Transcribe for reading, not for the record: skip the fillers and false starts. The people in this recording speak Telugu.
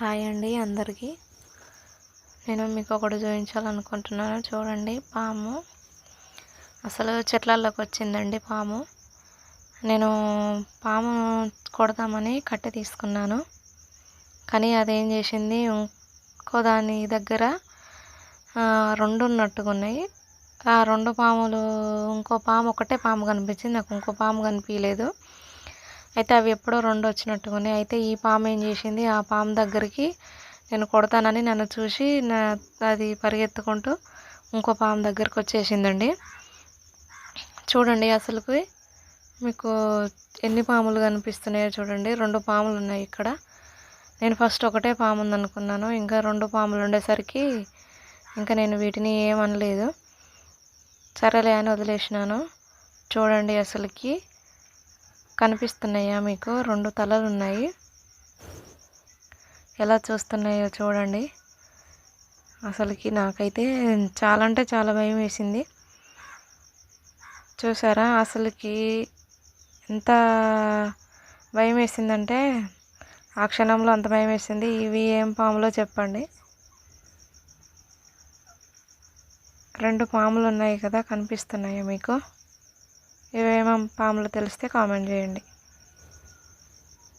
హాయ్ అండి అందరికీ. నేను మీకు ఒకటి చూపించాలనుకుంటున్నాను. చూడండి, పాము అసలు చెట్లలోకి వచ్చిందండి. నేను పాము కొడదామని కట్టె తీసుకున్నాను, కానీ అదేం చేసింది, ఇంకో దాని దగ్గర రెండు ఉన్నట్టుగా ఉన్నాయి. ఆ రెండు పాములు, ఇంకో పాము, ఒకటే పాము కనిపించింది నాకు, ఇంకో పాము కనిపించలేదు. అయితే అవి ఎప్పుడో రెండు వచ్చినట్టుగా ఉన్నాయి. అయితే ఈ పాము ఏం చేసింది, ఆ పాము దగ్గరికి నేను కొడతానని నన్ను చూసి అది పరిగెత్తుకుంటూ ఇంకో పాము దగ్గరికి వచ్చేసిందండి. చూడండి, అసలుకి మీకు ఎన్ని పాములు కనిపిస్తున్నాయో చూడండి. రెండు పాములు ఉన్నాయి ఇక్కడ. నేను ఫస్ట్ ఒకటే పాము ఉందనుకున్నాను, ఇంకా రెండు పాములు ఉండేసరికి ఇంకా నేను వీటిని ఏమనలేదు, సరేలే అని వదిలేసినాను. చూడండి, అసలుకి కనిపిస్తున్నాయా మీకు? రెండు తలలు ఉన్నాయి, ఎలా చూస్తున్నాయో చూడండి. అసలుకి నాకైతే చాలా అంటే చాలా భయం వేసింది. చూసారా, అసలుకి ఎంత భయం వేసిందంటే ఆ క్షణంలో అంత భయం వేసింది. ఇవి ఏం పాములో చెప్పండి. రెండు పాములు ఉన్నాయి కదా, కనిపిస్తున్నాయా మీకు? ఇవేమో పాములు తెలిస్తే కామెంట్ చేయండి.